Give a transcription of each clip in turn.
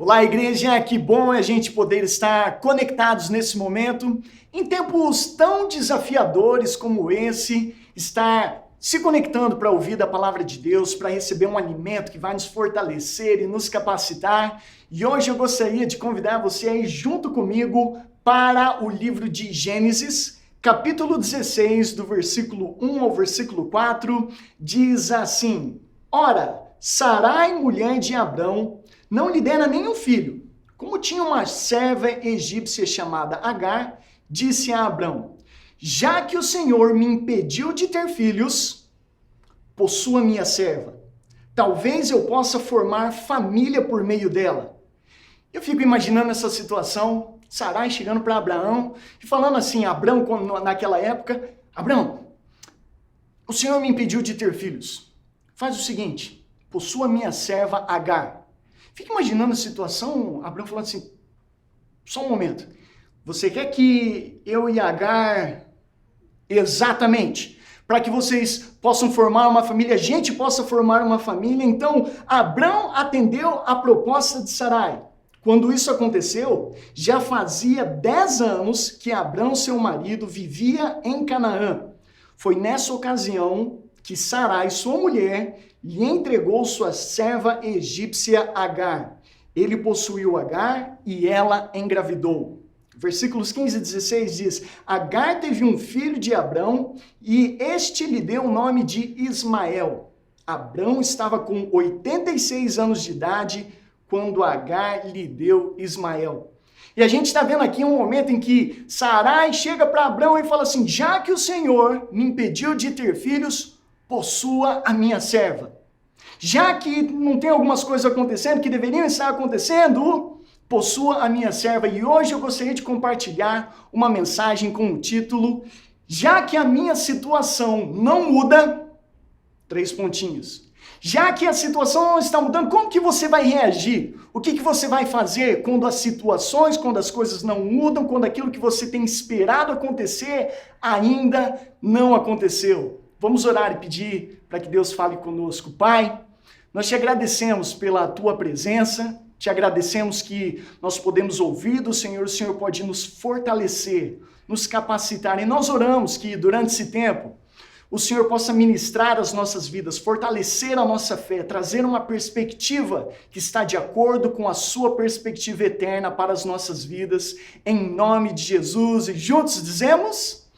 Olá, igreja, que bom a gente poder estar conectados nesse momento. Em tempos tão desafiadores como esse, estar se conectando para ouvir da palavra de Deus, para receber um alimento que vai nos fortalecer e nos capacitar. E hoje eu gostaria de convidar você a ir junto comigo para o livro de Gênesis, capítulo 16, do versículo 1 ao versículo 4, diz assim: Ora, Sarai, mulher de Abrão, não lhe dera nenhum filho. Como tinha uma serva egípcia chamada Agar, disse a Abrão: já que o Senhor me impediu de ter filhos, possua minha serva. Talvez eu possa formar família por meio dela. Eu fico imaginando essa situação, Sarai chegando para Abraão e falando assim, Abrão naquela época: Abrão, o Senhor me impediu de ter filhos. Faz o seguinte, possua minha serva Agar. Fica imaginando a situação, Abrão falando assim, só um momento, você quer que eu e Agar, exatamente, para que vocês possam formar uma família, a gente possa formar uma família? Então, Abrão atendeu a proposta de Sarai. Quando isso aconteceu, já fazia 10 anos que Abrão, seu marido, vivia em Canaã. Foi nessa ocasião que Sarai, sua mulher, lhe entregou sua serva egípcia Agar. Ele possuiu Agar e ela engravidou. Versículos 15 e 16 diz: Agar teve um filho de Abrão e este lhe deu o nome de Ismael. Abrão estava com 86 anos de idade quando Agar lhe deu Ismael. E a gente está vendo aqui um momento em que Sarai chega para Abrão e fala assim: já que o Senhor me impediu de ter filhos, possua a minha serva. Já que não tem algumas coisas acontecendo que deveriam estar acontecendo, possua a minha serva. E hoje eu gostaria de compartilhar uma mensagem com o título: já que a minha situação não muda, 3 pontinhos. Já que a situação não está mudando, como que você vai reagir? O que você vai fazer quando as situações, quando as coisas não mudam, quando aquilo que você tem esperado acontecer ainda não aconteceu? Vamos orar e pedir para que Deus fale conosco. Pai, nós te agradecemos pela tua presença, te agradecemos que nós podemos ouvir do Senhor, o Senhor pode nos fortalecer, nos capacitar. E nós oramos que durante esse tempo o Senhor possa ministrar as nossas vidas, fortalecer a nossa fé, trazer uma perspectiva que está de acordo com a sua perspectiva eterna para as nossas vidas, em nome de Jesus. E juntos dizemos: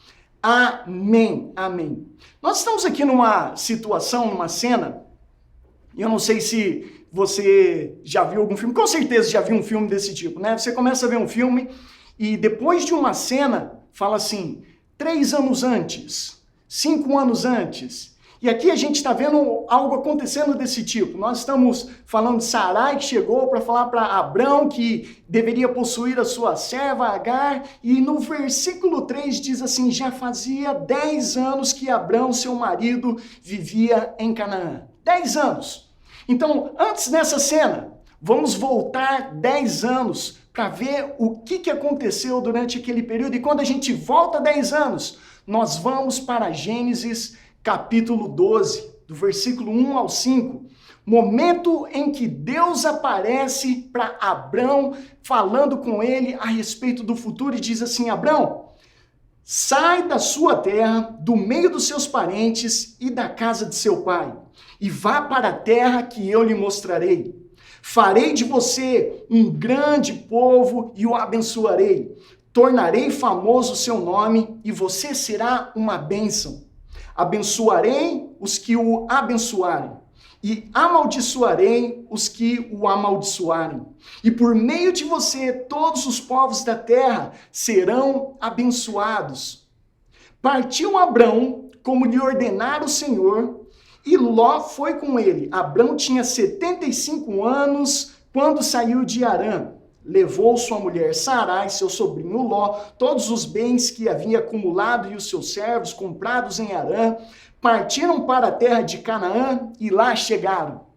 amém, amém. Nós estamos aqui numa situação, numa cena, e eu não sei se você já viu algum filme, com certeza já viu um filme desse tipo, né? Você começa a ver um filme e depois de uma cena, fala assim, 3 anos antes, 5 anos antes. E aqui a gente está vendo algo acontecendo desse tipo. Nós estamos falando de Sarai, que chegou para falar para Abrão que deveria possuir a sua serva Agar. E no versículo 3 diz assim: já fazia 10 anos que Abrão, seu marido, vivia em Canaã. 10 anos. Então, antes dessa cena, vamos voltar 10 anos para ver o que aconteceu durante aquele período. E quando a gente volta 10 anos, nós vamos para Gênesis capítulo 12, do versículo 1 ao 5, momento em que Deus aparece para Abrão, falando com ele a respeito do futuro, e diz assim: Abrão, sai da sua terra, do meio dos seus parentes e da casa de seu pai, e vá para a terra que eu lhe mostrarei. Farei de você um grande povo e o abençoarei. Tornarei famoso o seu nome e você será uma bênção. Abençoarei os que o abençoarem e amaldiçoarei os que o amaldiçoarem. E por meio de você, todos os povos da terra serão abençoados. Partiu Abrão, como lhe ordenara o Senhor, e Ló foi com ele. Abrão tinha 75 anos quando saiu de Harã. Levou sua mulher Sarai, seu sobrinho Ló, todos os bens que havia acumulado e os seus servos comprados em Harã, partiram para a terra de Canaã e lá chegaram.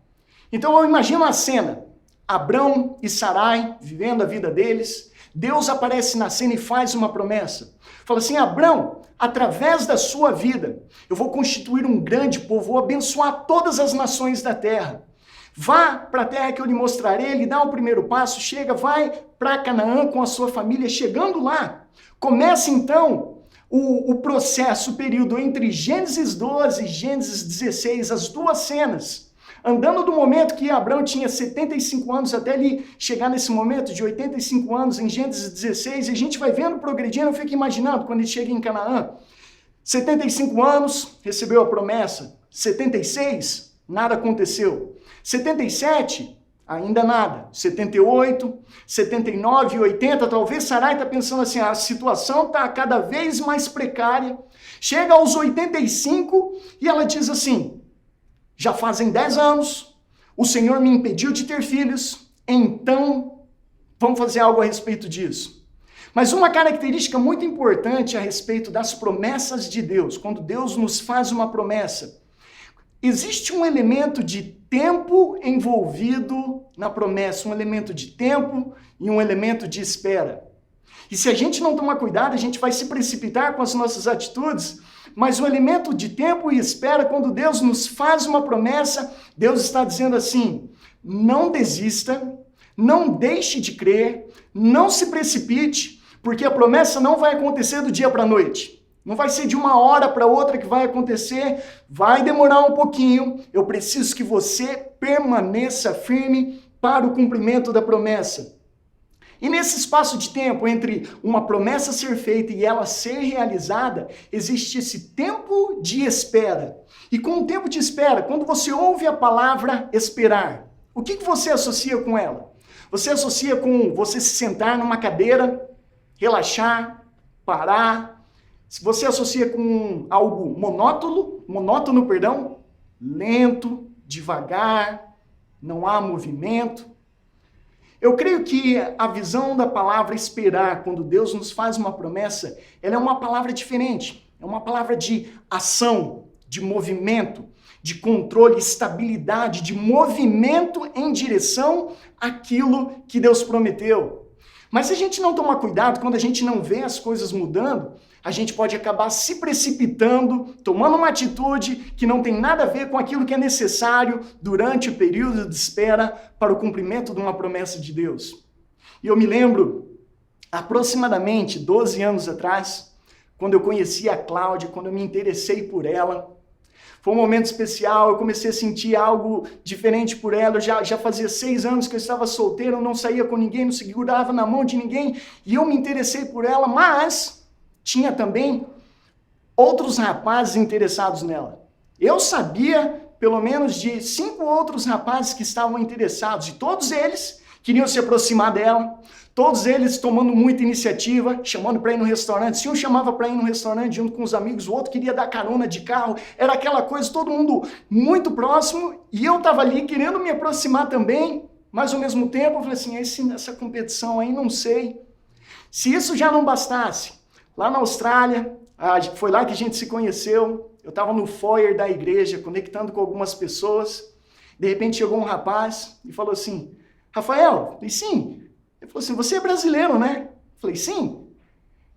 Então eu imagino a cena, Abrão e Sarai vivendo a vida deles, Deus aparece na cena e faz uma promessa. Fala assim: Abrão, através da sua vida, eu vou constituir um grande povo, vou abençoar todas as nações da terra. Vá para a terra que eu lhe mostrarei, ele dá o primeiro passo, chega, vai para Canaã com a sua família. Chegando lá, começa então o processo, o período entre Gênesis 12 e Gênesis 16, as duas cenas. Andando do momento que Abraão tinha 75 anos até ele chegar nesse momento de 85 anos em Gênesis 16, e a gente vai vendo progredindo, eu fico imaginando quando ele chega em Canaã. 75 anos, recebeu a promessa. 76, nada aconteceu. 77, ainda nada. 78, 79, 80, talvez Sarai está pensando assim, a situação está cada vez mais precária. Chega aos 85 e ela diz assim, já fazem 10 anos, o Senhor me impediu de ter filhos, então vamos fazer algo a respeito disso. Mas uma característica muito importante a respeito das promessas de Deus, quando Deus nos faz uma promessa, existe um elemento de tempo envolvido na promessa, um elemento de tempo e um elemento de espera. E se a gente não tomar cuidado, a gente vai se precipitar com as nossas atitudes, mas o elemento de tempo e espera, quando Deus nos faz uma promessa, Deus está dizendo assim, não desista, não deixe de crer, não se precipite, porque a promessa não vai acontecer do dia para a noite. Não vai ser de uma hora para outra que vai acontecer, vai demorar um pouquinho. Eu preciso que você permaneça firme para o cumprimento da promessa. E nesse espaço de tempo entre uma promessa ser feita e ela ser realizada, existe esse tempo de espera. E com o tempo de espera, quando você ouve a palavra esperar, o que você associa com ela? Você associa com você se sentar numa cadeira, relaxar, parar. Você associa com algo monótono, lento, devagar, não há movimento. Eu creio que a visão da palavra esperar, quando Deus nos faz uma promessa, ela é uma palavra diferente. É uma palavra de ação, de movimento, de controle, estabilidade, de movimento em direção àquilo que Deus prometeu. Mas se a gente não tomar cuidado, quando a gente não vê as coisas mudando, a gente pode acabar se precipitando, tomando uma atitude que não tem nada a ver com aquilo que é necessário durante o período de espera para o cumprimento de uma promessa de Deus. E eu me lembro, aproximadamente 12 anos atrás, quando eu conheci a Cláudia, quando eu me interessei por ela, foi um momento especial, eu comecei a sentir algo diferente por ela, eu já fazia 6 anos que eu estava solteiro, eu não saía com ninguém, não segurava na mão de ninguém, e eu me interessei por ela, mas tinha também outros rapazes interessados nela. Eu sabia, pelo menos, de 5 outros rapazes que estavam interessados, e todos eles queriam se aproximar dela, todos eles tomando muita iniciativa, chamando para ir no restaurante. Se um chamava para ir no restaurante junto com os amigos, o outro queria dar carona de carro. Era aquela coisa, todo mundo muito próximo, e eu estava ali querendo me aproximar também, mas ao mesmo tempo eu falei assim, essa competição aí, não sei. Se isso já não bastasse, lá na Austrália, foi lá que a gente se conheceu, eu estava no foyer da igreja, conectando com algumas pessoas, de repente chegou um rapaz e falou assim, Rafael, eu falei, sim. Ele falou assim, você é brasileiro, né? Eu falei, sim.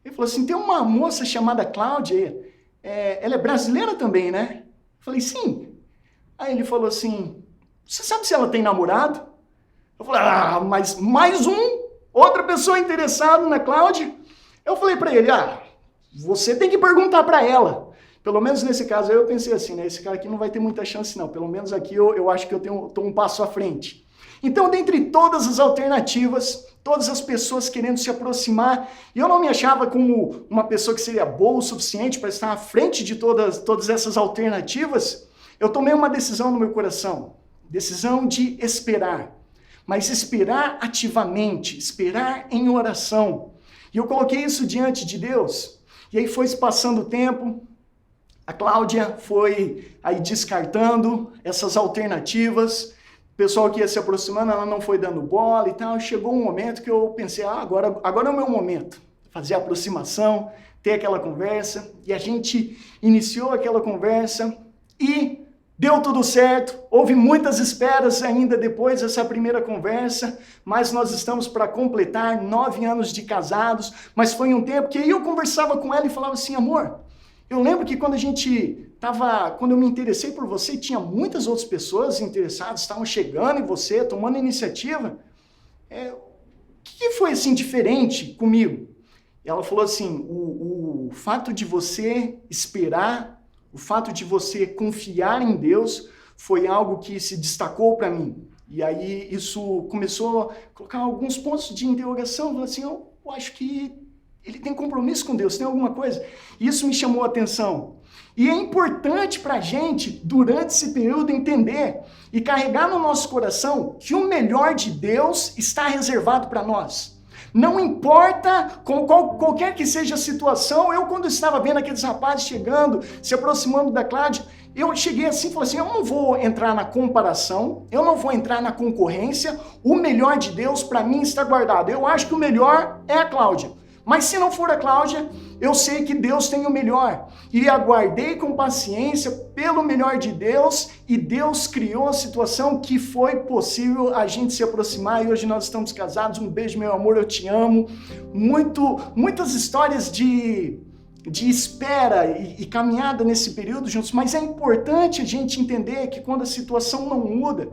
Ele falou assim, tem uma moça chamada Cláudia, ela é brasileira também, né? Eu falei, sim. Aí ele falou assim, você sabe se ela tem namorado? Eu falei, mas mais outra pessoa interessada na Cláudia? Eu falei para ele, você tem que perguntar para ela. Pelo menos nesse caso eu pensei assim, né? Esse cara aqui não vai ter muita chance não. Pelo menos aqui eu acho que eu estou um passo à frente. Então, dentre todas as alternativas, todas as pessoas querendo se aproximar, e eu não me achava como uma pessoa que seria boa o suficiente para estar à frente de todas essas alternativas, eu tomei uma decisão no meu coração, decisão de esperar, mas esperar ativamente, esperar em oração. E eu coloquei isso diante de Deus, e aí foi se passando o tempo, a Cláudia foi aí descartando essas alternativas, o pessoal que ia se aproximando, ela não foi dando bola e tal. Chegou um momento que eu pensei, agora é o meu momento. Fazer a aproximação, ter aquela conversa. E a gente iniciou aquela conversa e deu tudo certo. Houve muitas esperas ainda depois dessa primeira conversa, mas nós estamos para completar 9 anos de casados. Mas foi um tempo que eu conversava com ela e falava assim, amor, eu lembro que quando a gente quando eu me interessei por você, tinha muitas outras pessoas interessadas, estavam chegando em você, tomando iniciativa. O que foi assim diferente comigo? Ela falou assim, o fato de você esperar, o fato de você confiar em Deus foi algo que se destacou para mim. E aí isso começou a colocar alguns pontos de interrogação. Falei assim, eu acho que ele tem compromisso com Deus, tem alguma coisa. Isso me chamou a atenção. E é importante para a gente, durante esse período, entender e carregar no nosso coração que o melhor de Deus está reservado para nós. Não importa qualquer que seja a situação, eu quando estava vendo aqueles rapazes chegando, se aproximando da Cláudia, eu cheguei assim e falei assim, eu não vou entrar na comparação, eu não vou entrar na concorrência, o melhor de Deus para mim está guardado. Eu acho que o melhor é a Cláudia. Mas se não for a Cláudia, eu sei que Deus tem o melhor. E aguardei com paciência pelo melhor de Deus, e Deus criou a situação que foi possível a gente se aproximar, e hoje nós estamos casados. Um beijo, meu amor, eu te amo. Muitas histórias de espera e caminhada nesse período juntos, mas é importante a gente entender que quando a situação não muda,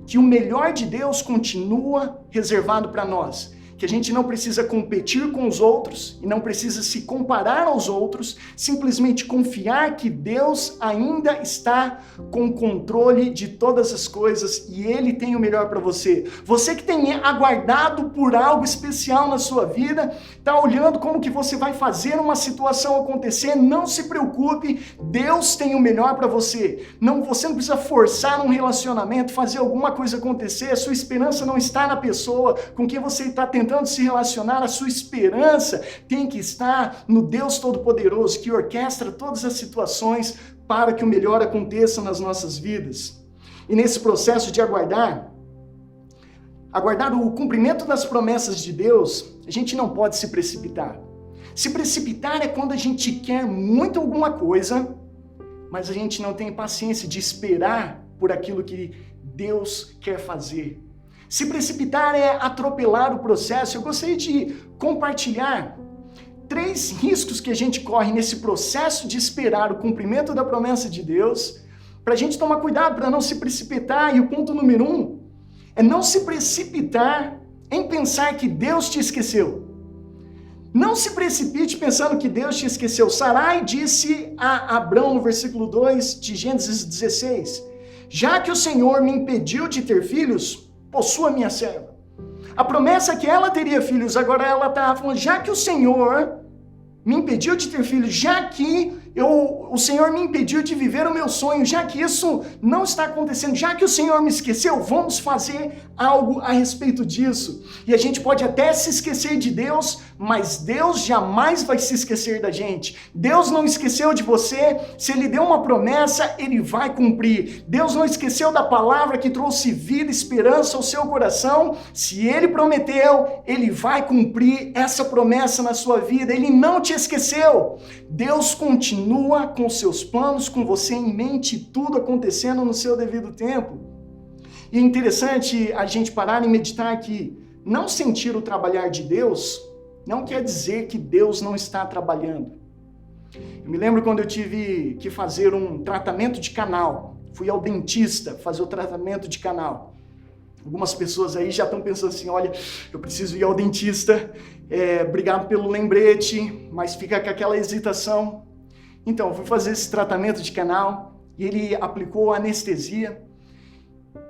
que o melhor de Deus continua reservado para nós. Que a gente não precisa competir com os outros e não precisa se comparar aos outros, simplesmente confiar que Deus ainda está com controle de todas as coisas e Ele tem o melhor para você. Você que tem aguardado por algo especial na sua vida, está olhando como que você vai fazer uma situação acontecer, não se preocupe, Deus tem o melhor para você. Você não precisa forçar um relacionamento, fazer alguma coisa acontecer, a sua esperança não está na pessoa com quem você está tentando se relacionar, a sua esperança tem que estar no Deus Todo-Poderoso, que orquestra todas as situações para que o melhor aconteça nas nossas vidas. E nesse processo de aguardar o cumprimento das promessas de Deus, a gente não pode se precipitar. Se precipitar é quando a gente quer muito alguma coisa, mas a gente não tem paciência de esperar por aquilo que Deus quer fazer. Se precipitar é atropelar o processo. Eu gostaria de compartilhar 3 riscos que a gente corre nesse processo de esperar o cumprimento da promessa de Deus, para a gente tomar cuidado, para não se precipitar. E o ponto número 1 é não se precipitar em pensar que Deus te esqueceu. Não se precipite pensando que Deus te esqueceu. Sarai disse a Abrão, no versículo 2 de Gênesis 16, já que o Senhor me impediu de ter filhos, possua minha serva. A promessa é que ela teria filhos, agora ela está falando, já que o Senhor me impediu de ter filhos, já que o Senhor me impediu de viver o meu sonho, já que isso não está acontecendo, já que o Senhor me esqueceu, vamos fazer algo a respeito disso. E a gente pode até se esquecer de Deus, mas Deus jamais vai se esquecer da gente. Deus não esqueceu de você, se Ele deu uma promessa, Ele vai cumprir. Deus não esqueceu da palavra que trouxe vida e esperança ao seu coração, se Ele prometeu, Ele vai cumprir essa promessa na sua vida, Ele não te esqueceu. Deus continua com seus planos, com você em mente, tudo acontecendo no seu devido tempo. E é interessante a gente parar e meditar que não sentir o trabalhar de Deus não quer dizer que Deus não está trabalhando. Eu me lembro quando eu tive que fazer um tratamento de canal. Fui ao dentista fazer o tratamento de canal. Algumas pessoas aí já estão pensando assim, olha, eu preciso ir ao dentista, obrigado pelo lembrete, mas fica com aquela hesitação. Então, eu fui fazer esse tratamento de canal e ele aplicou anestesia.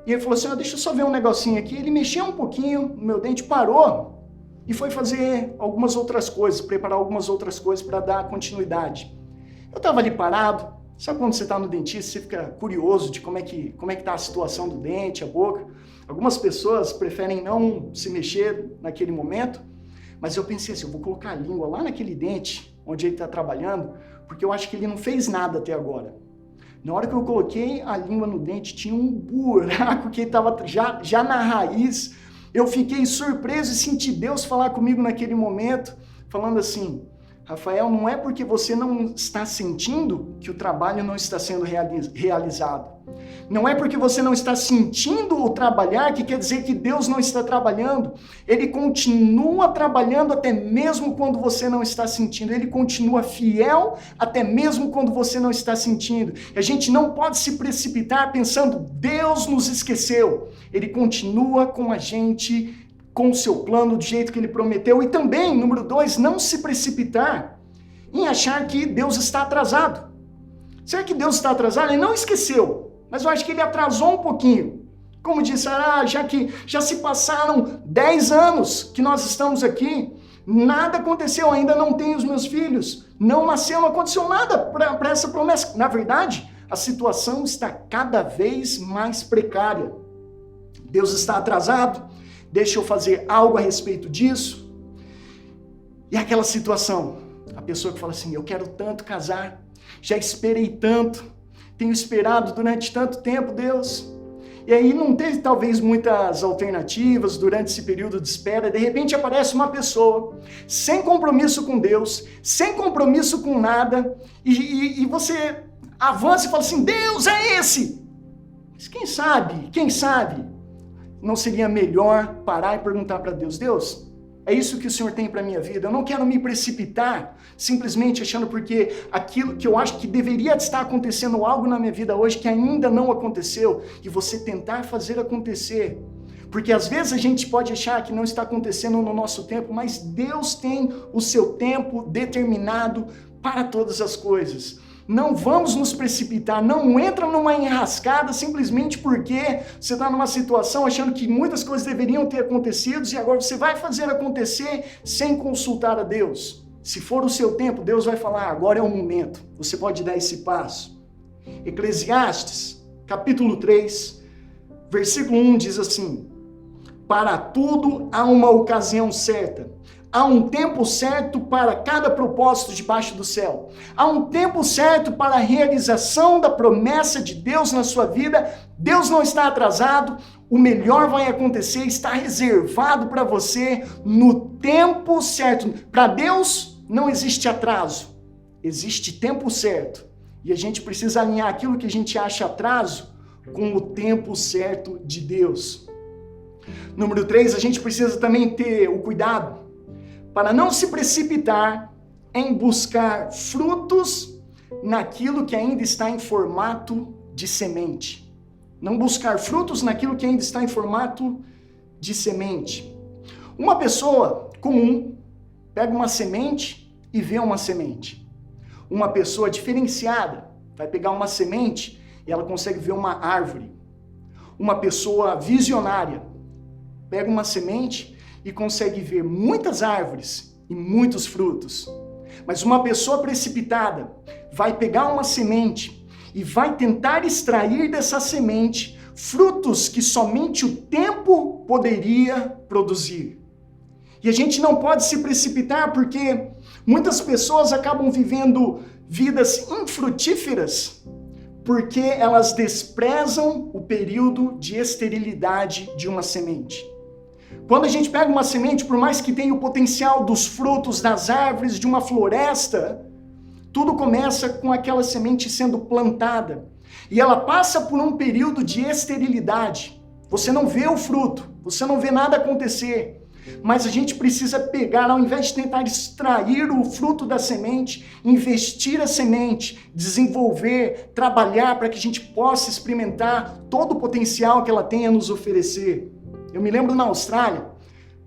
E ele falou assim, deixa eu só ver um negocinho aqui. Ele mexeu um pouquinho no meu dente, parou e foi fazer algumas outras coisas, preparar algumas outras coisas para dar continuidade. Eu estava ali parado, sabe quando você está no dentista, você fica curioso de como é que está a situação do dente, a boca. Algumas pessoas preferem não se mexer naquele momento, mas eu pensei assim, eu vou colocar a língua lá naquele dente onde ele está trabalhando, porque eu acho que ele não fez nada até agora. Na hora que eu coloquei a língua no dente, tinha um buraco que estava já na raiz. Eu fiquei surpreso e senti Deus falar comigo naquele momento, falando assim, Rafael, não é porque você não está sentindo que o trabalho não está sendo realizado. Não é porque você não está sentindo o trabalhar que quer dizer que Deus não está trabalhando. Ele continua trabalhando até mesmo quando você não está sentindo. Ele continua fiel até mesmo quando você não está sentindo. E a gente não pode se precipitar pensando, Deus nos esqueceu. Ele continua com a gente, com o seu plano, do jeito que ele prometeu. E também, número 2, não se precipitar em achar que Deus está atrasado. Será que Deus está atrasado? Ele não esqueceu. Mas eu acho que ele atrasou um pouquinho. Como disse, já se passaram 10 anos que nós estamos aqui, nada aconteceu, ainda não tenho os meus filhos, não nasceu, não aconteceu nada para essa promessa. Na verdade, a situação está cada vez mais precária. Deus está atrasado, deixa eu fazer algo a respeito disso. E aquela situação, a pessoa que fala assim, eu quero tanto casar, já esperei tanto, tenho esperado durante tanto tempo, Deus. E aí não teve talvez muitas alternativas durante esse período de espera. De repente aparece uma pessoa sem compromisso com Deus, sem compromisso com nada, e você avança e fala assim, Deus é esse. Mas quem sabe, não seria melhor parar e perguntar para Deus, Deus, é isso que o Senhor tem para a minha vida? Eu não quero me precipitar, simplesmente achando porque aquilo que eu acho que deveria estar acontecendo algo na minha vida hoje que ainda não aconteceu, e você tentar fazer acontecer. Porque às vezes a gente pode achar que não está acontecendo no nosso tempo, mas Deus tem o seu tempo determinado para todas as coisas. Não vamos nos precipitar, não entra numa enrascada simplesmente porque você está numa situação achando que muitas coisas deveriam ter acontecido e agora você vai fazer acontecer sem consultar a Deus. Se for o seu tempo, Deus vai falar, agora é o momento, você pode dar esse passo. Eclesiastes, capítulo 3, versículo 1 diz assim, para tudo há uma ocasião certa. Há um tempo certo para cada propósito debaixo do céu. Há um tempo certo para a realização da promessa de Deus na sua vida. Deus não está atrasado. O melhor vai acontecer, está reservado para você no tempo certo. Para Deus não existe atraso. Existe tempo certo. E a gente precisa alinhar aquilo que a gente acha atraso com o tempo certo de Deus. Número 3, a gente precisa também ter o cuidado para não se precipitar em buscar frutos naquilo que ainda está em formato de semente. Não buscar frutos naquilo que ainda está em formato de semente. Uma pessoa comum pega uma semente e vê uma semente. Uma pessoa diferenciada vai pegar uma semente e ela consegue ver uma árvore. Uma pessoa visionária pega uma semente e consegue ver muitas árvores e muitos frutos. Mas uma pessoa precipitada vai pegar uma semente e vai tentar extrair dessa semente frutos que somente o tempo poderia produzir. E a gente não pode se precipitar porque muitas pessoas acabam vivendo vidas infrutíferas porque elas desprezam o período de esterilidade de uma semente. Quando a gente pega uma semente, por mais que tenha o potencial dos frutos das árvores, de uma floresta, tudo começa com aquela semente sendo plantada. E ela passa por um período de esterilidade. Você não vê o fruto, você não vê nada acontecer. Mas a gente precisa pegar, ao invés de tentar extrair o fruto da semente, investir a semente, desenvolver, trabalhar para que a gente possa experimentar todo o potencial que ela tem a nos oferecer. Eu me lembro na Austrália,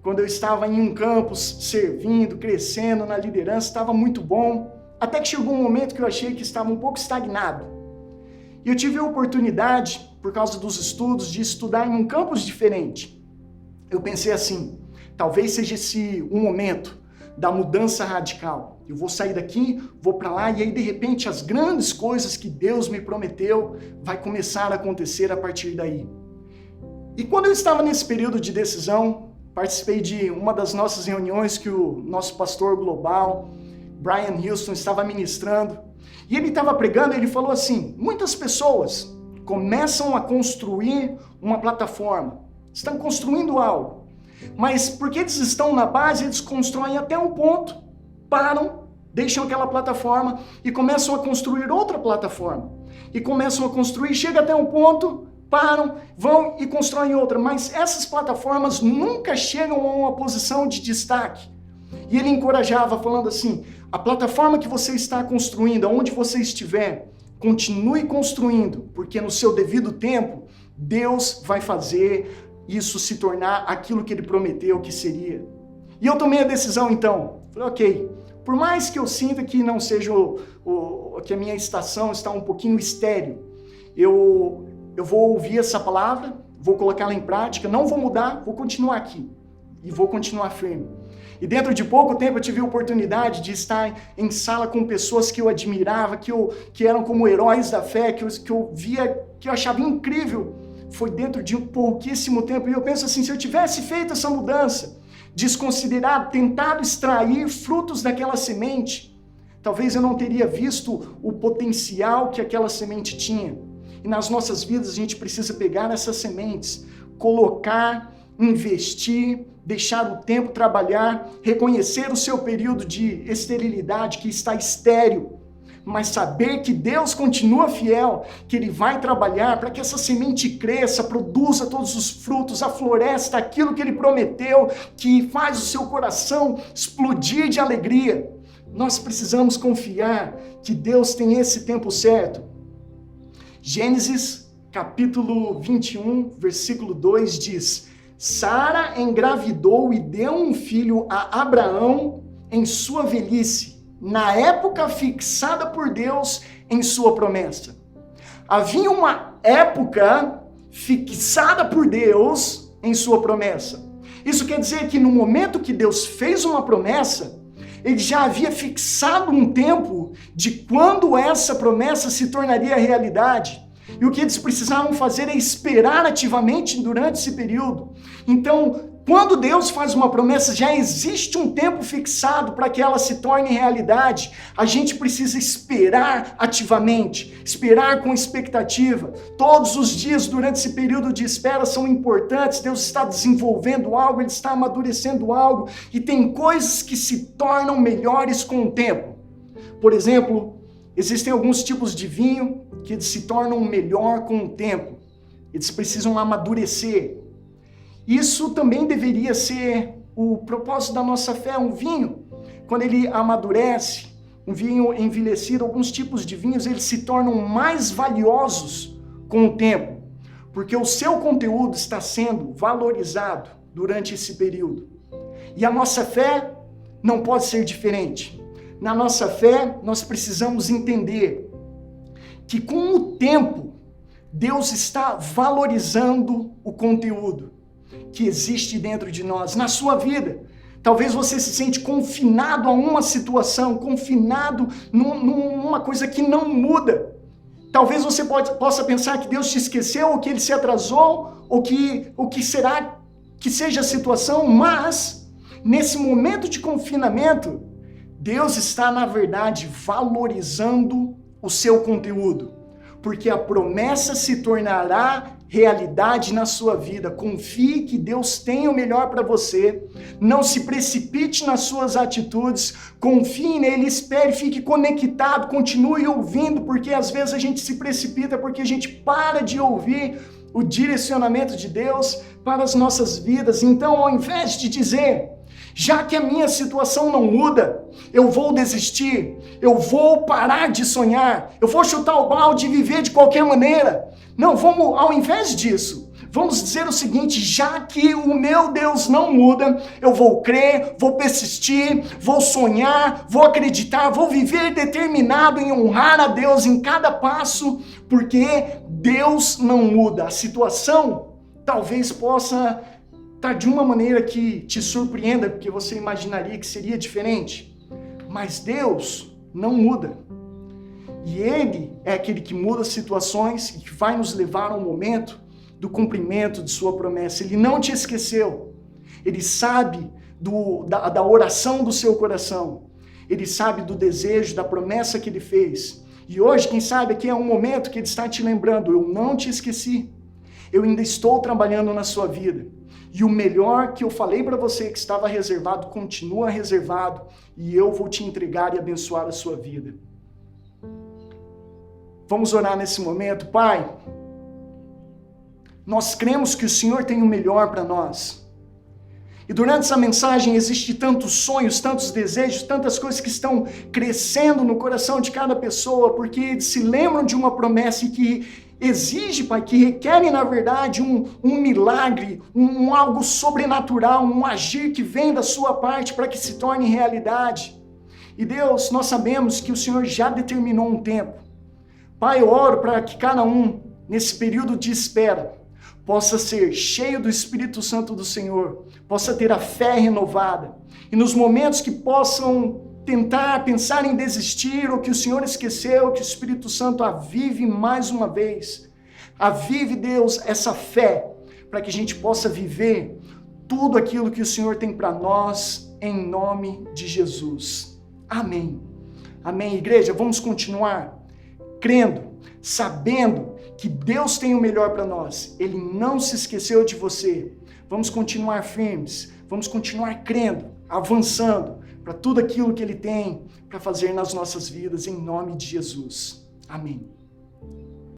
quando eu estava em um campus servindo, crescendo na liderança, estava muito bom, até que chegou um momento que eu achei que estava um pouco estagnado. E eu tive a oportunidade, por causa dos estudos, de estudar em um campus diferente. Eu pensei assim, talvez seja esse um momento da mudança radical. Eu vou sair daqui, vou para lá e aí de repente as grandes coisas que Deus me prometeu vai começar a acontecer a partir daí. E quando eu estava nesse período de decisão, participei de uma das nossas reuniões que o nosso pastor global, Brian Houston, estava ministrando. E ele estava pregando e ele falou assim, muitas pessoas começam a construir uma plataforma, estão construindo algo. Mas porque eles estão na base, eles constroem até um ponto, param, deixam aquela plataforma e começam a construir outra plataforma. e começam a construir, chega até um ponto, param, vão e constroem outra, mas essas plataformas nunca chegam a uma posição de destaque. E ele encorajava falando assim, a plataforma que você está construindo, aonde você estiver, continue construindo, porque no seu devido tempo, Deus vai fazer isso se tornar aquilo que ele prometeu que seria. E eu tomei a decisão então, falei, ok, por mais que eu sinta que não seja que a minha estação está um pouquinho estéril, eu vou ouvir essa palavra, vou colocá-la em prática, não vou mudar, vou continuar aqui e vou continuar firme. E dentro de pouco tempo eu tive a oportunidade de estar em sala com pessoas que eu admirava, que eram como heróis da fé, que eu via, que eu achava incrível. Foi dentro de um pouquíssimo tempo. E eu penso assim, se eu tivesse feito essa mudança, desconsiderado, tentado extrair frutos daquela semente, talvez eu não teria visto o potencial que aquela semente tinha. E nas nossas vidas a gente precisa pegar essas sementes, colocar, investir, deixar o tempo trabalhar, reconhecer o seu período de esterilidade que está estéril, mas saber que Deus continua fiel, que Ele vai trabalhar para que essa semente cresça, produza todos os frutos, a floresta, aquilo que Ele prometeu, que faz o seu coração explodir de alegria. Nós precisamos confiar que Deus tem esse tempo certo. Gênesis capítulo 21, versículo 2 diz: Sara engravidou e deu um filho a Abraão em sua velhice, na época fixada por Deus em sua promessa. Havia uma época fixada por Deus em sua promessa. Isso quer dizer que no momento que Deus fez uma promessa, Ele já havia fixado um tempo de quando essa promessa se tornaria realidade. E o que eles precisavam fazer é esperar ativamente durante esse período. Então, quando Deus faz uma promessa, já existe um tempo fixado para que ela se torne realidade. A gente precisa esperar ativamente, esperar com expectativa. Todos os dias durante esse período de espera são importantes. Deus está desenvolvendo algo, Ele está amadurecendo algo. E tem coisas que se tornam melhores com o tempo. Por exemplo, existem alguns tipos de vinho que eles se tornam melhor com o tempo. Eles precisam amadurecer. Isso também deveria ser o propósito da nossa fé. Um vinho, quando ele amadurece, um vinho envelhecido, alguns tipos de vinhos, eles se tornam mais valiosos com o tempo, porque o seu conteúdo está sendo valorizado durante esse período. E a nossa fé não pode ser diferente. Na nossa fé, nós precisamos entender que com o tempo, Deus está valorizando o conteúdo que existe dentro de nós, na sua vida. Talvez você se sente confinado a uma situação, confinado numa coisa que não muda. Talvez você possa pensar que Deus te esqueceu, ou que Ele se atrasou, ou que será que seja a situação, mas nesse momento de confinamento, Deus está, na verdade, valorizando o seu conteúdo, porque a promessa se tornará realidade na sua vida. Confie que Deus tem o melhor para você. Não se precipite nas suas atitudes. Confie nele, espere, fique conectado, continue ouvindo, porque às vezes a gente se precipita porque a gente para de ouvir o direcionamento de Deus para as nossas vidas. Então, ao invés de dizer, já que a minha situação não muda, eu vou desistir, eu vou parar de sonhar, eu vou chutar o balde e viver de qualquer maneira. Não, ao invés disso, vamos dizer o seguinte: já que o meu Deus não muda, eu vou crer, vou persistir, vou sonhar, vou acreditar, vou viver determinado em honrar a Deus em cada passo, porque Deus não muda. A situação talvez possa estar de uma maneira que te surpreenda, porque você imaginaria que seria diferente, mas Deus não muda. E Ele é aquele que muda as situações e que vai nos levar ao momento do cumprimento de sua promessa. Ele não te esqueceu. Ele sabe da oração do seu coração. Ele sabe do desejo, da promessa que Ele fez. E hoje, quem sabe, aqui é um momento que Ele está te lembrando: eu não te esqueci. Eu ainda estou trabalhando na sua vida. E o melhor que eu falei para você que estava reservado, continua reservado. E eu vou te entregar e abençoar a sua vida. Vamos orar nesse momento. Pai, nós cremos que o Senhor tem o melhor para nós. E durante essa mensagem existe tantos sonhos, tantos desejos, tantas coisas que estão crescendo no coração de cada pessoa, porque se lembram de uma promessa que exige, Pai, que requerem, na verdade, um milagre, algo sobrenatural, um agir que vem da sua parte para que se torne realidade. E Deus, nós sabemos que o Senhor já determinou um tempo. Pai, eu oro para que cada um, nesse período de espera, possa ser cheio do Espírito Santo do Senhor, possa ter a fé renovada, e nos momentos que possam pensar em desistir, ou que o Senhor esqueceu, que o Espírito Santo avive mais uma vez, avive, Deus, essa fé, para que a gente possa viver tudo aquilo que o Senhor tem para nós, em nome de Jesus. Amém. Amém, igreja, vamos continuar crendo, sabendo que Deus tem o melhor para nós. Ele não se esqueceu de você. Vamos continuar firmes, vamos continuar crendo, avançando para tudo aquilo que Ele tem para fazer nas nossas vidas, em nome de Jesus. Amém.